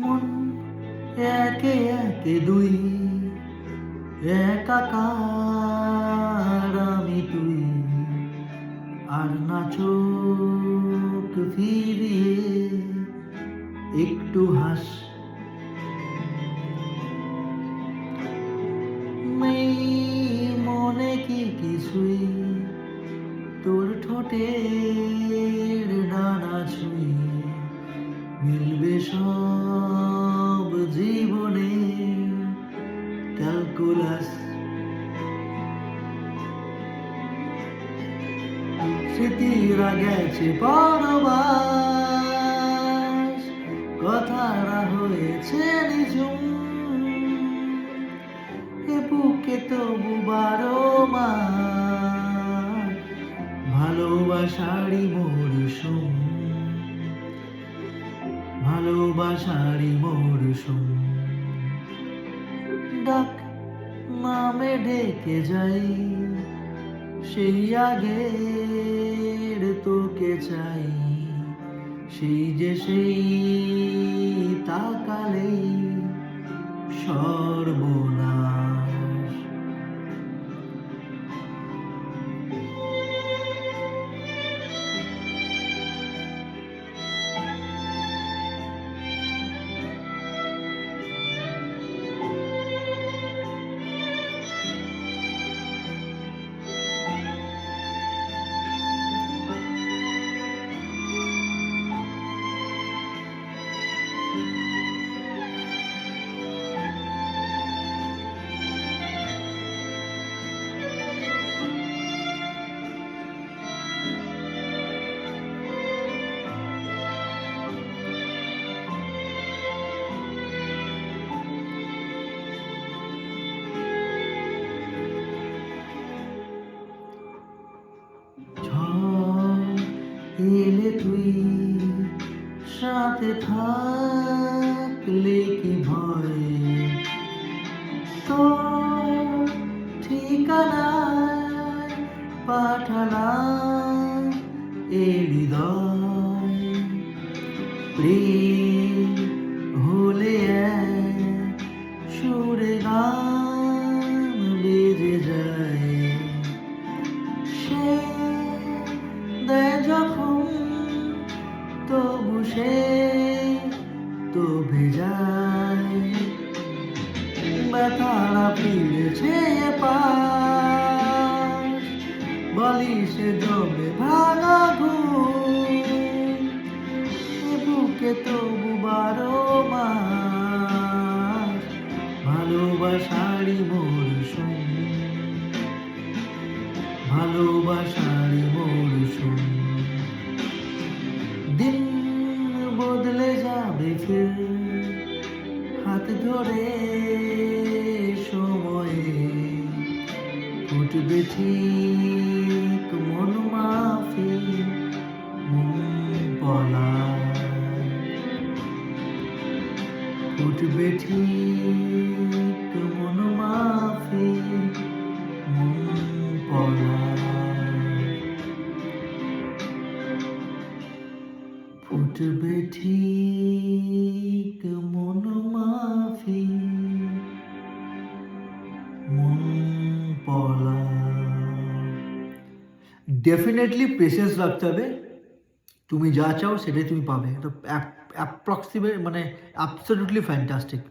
মন একে একে দুই, একাকার আমি তুই, আর না চোখ ফিরিয়ে একটু হাস। নেই মনে কি কিছুই, তোর ঠোঁটের ডানা ছুঁই, মিলবে সব জীবনে ক্যালকুলাস। স্মৃতিরা গেছে পরবাস, কথারা হয়েছে নিঝুম, এ বুকে তবু 12 মাস ভালোবাসারই মরশুম, ভালোবাসারই মরশুম। ডাক নামে ডেকে যাই, সেই আগের তোকে চাই, সেই যে সেই তাকালেই সর্বনাশ। এলে তুই সাথে থাকলে কি ভয়, তো ঠিকানায় পাঠালাম এ হৃদয়। প্রেম হলে এক সুরে গান বেজে যায়, সে দেয় যখন তবু সে তো ভেজায়। ব্যথারা ফিরেছে পাশ, বালিশে জমে ভাঙা ঘুম, বুকে তবু 12 মাস ভালোবাসারই মরশুম, ভালোবাসারই মরশুম। দিন বদলে যাবে ফের হাত ধরে সময়ে, ফুটবে ঠিক মন মাফি মন পলায়, ফুটবে ঠিক মন মাফি মন পলায়, ফুটবে ঠিক মন মাফি মন পলায়। ডেফিনেটলি পেশেন্স রাখতে হবে, তুমি যা চাও সেটাই তুমি পাবে। এটা অ্যাপ্রক্সিমেট মানে অ্যাবসলিউটলি ফ্যান্টাস্টিক।